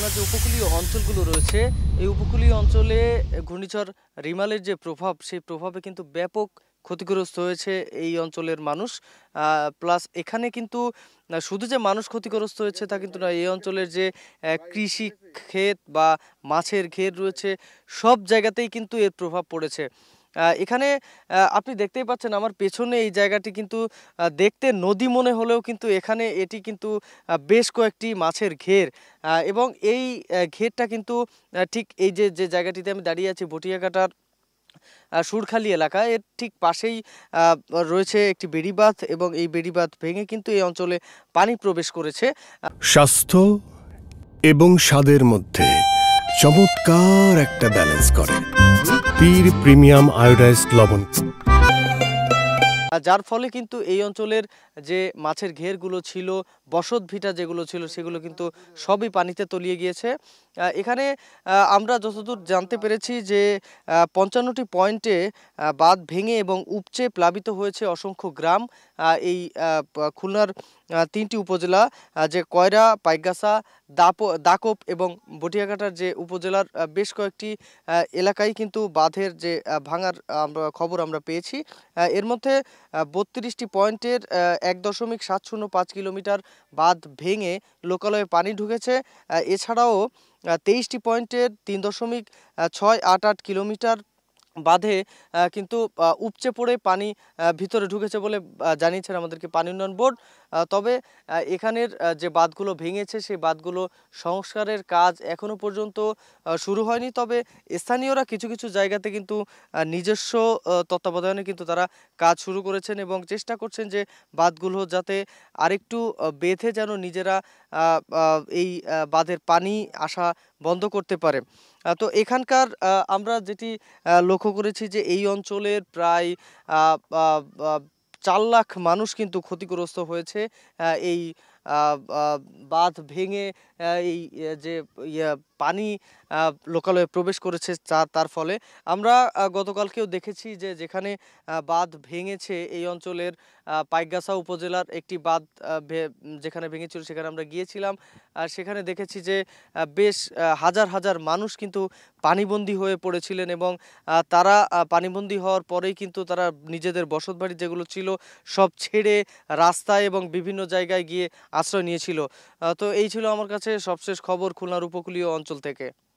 খুলনার যে উপকূলীয় অঞ্চলগুলো রয়েছে, এই উপকূলীয় অঞ্চলে ঘূর্ণিঝড় রিমালের যে প্রভাব, সেই প্রভাবে কিন্তু ব্যাপক ক্ষতিগ্রস্ত হয়েছে এই অঞ্চলের মানুষ। প্লাস এখানে কিন্তু শুধু যে মানুষ ক্ষতিগ্রস্ত হয়েছে তা কিন্তু না, এই অঞ্চলের যে কৃষি ক্ষেত বা মাছের ঘের রয়েছে, সব জায়গাতেই কিন্তু এর প্রভাব পড়েছে। এখানে আপনি দেখতেই পাচ্ছেন আমার পেছনে এই জায়গাটি কিন্তু দেখতে নদী মনে হলেও কিন্তু এখানে এটি কিন্তু বেশ কয়েকটি মাছের ঘের। এবং এই ঘেরটা কিন্তু ঠিক এই যে জায়গাটিতে আমি দাঁড়িয়ে আছি, ভটিয়াকাটার সুরখালি এলাকা, এর ঠিক পাশেই আহ, রয়েছে একটি বেড়িবাঁধ, এবং এই বেড়িবাঁধ ভেঙে কিন্তু এই অঞ্চলে পানি প্রবেশ করেছে। স্বাস্থ্য এবং স্বাদের মধ্যে চমৎকার একটা ব্যালেন্স করে পীর প্রিমিয়াম আয়োডাইজড লবণ। যার ফলে কিন্তু এই অঞ্চলের যে মাছের ঘেরগুলো ছিল, বসত ভিটা যেগুলো ছিল, সেগুলো কিন্তু সবই পানিতে তলিয়ে গিয়েছে। এখানে আমরা যতদূর জানতে পেরেছি যে ৫৫টি পয়েন্টে বাঁধ ভেঙে এবং উপচে প্লাবিত হয়েছে অসংখ্য গ্রাম। এই খুলনার ৩টি উপজেলা, যে কয়রা, পাইকগাছা, দাকোপ এবং বটিয়াঘাটার যে উপজেলার বেশ কয়েকটি এলাকায় কিন্তু বাঁধের যে ভাঙার খবর আমরা পেয়েছি। এর মধ্যে ৩২টি পয়েন্টের ১.৭০৫ কিলোমিটার বাঁধ ভেঙে লোকালয়ে পানি ঢুকেছে। এছাড়াও ২৩টি পয়েন্টের ৩.৬৮৮ কিলোমিটার বাঁধে কিন্তু উপচে পড়ে পানি ভিতরে ঢুকেছে বলে জানিয়েছেন আমাদেরকে পানি উন্নয়ন বোর্ড। তবে এখানের যে বাঁধগুলো ভেঙেছে, সেই বাঁধগুলো সংস্কারের কাজ এখনো পর্যন্ত শুরু হয়নি। তবে স্থানীয়রা কিছু কিছু জায়গাতে কিন্তু নিজস্ব তত্ত্বাবধানে কিন্তু তারা কাজ শুরু করেছেন এবং চেষ্টা করছেন যে বাঁধগুলো যাতে আরেকটু বেঁধে যেন নিজেরা এই বাঁধের পানি আসা বন্ধ করতে পারে। তো এখানকার আমরা যেটি লক্ষ্য করেছি যে এই অঞ্চলের প্রায় আহ, আহ, আহ, ৪ লাখ মানুষ কিন্তু ক্ষতিগ্রস্ত হয়েছে এই বাঁধ ভেঙে এই যে ইয়া পানি লোকালয়ে প্রবেশ করেছে তার ফলে। আমরা গতকালকেও দেখেছি যে যেখানে বাঁধ ভেঙেছে এই অঞ্চলের পাইকগাছা উপজেলার একটি বাঁধ যেখানে ভেঙেছিল, সেখানে আমরা গিয়েছিলাম। আর সেখানে দেখেছি যে বেশ হাজার হাজার মানুষ কিন্তু পানিবন্দী হয়ে পড়েছিলেন, এবং তারা পানিবন্দী হওয়ার পরেই কিন্তু তারা নিজেদের বসতবাড়ি যেগুলো ছিল সব ছেড়ে রাস্তায় এবং বিভিন্ন জায়গায় গিয়ে আশ্রয় নিয়েছিল। তো এই ছিল আমার কাছে সবশেষ খবর খুলনার উপকূলীয় অঞ্চল থেকে।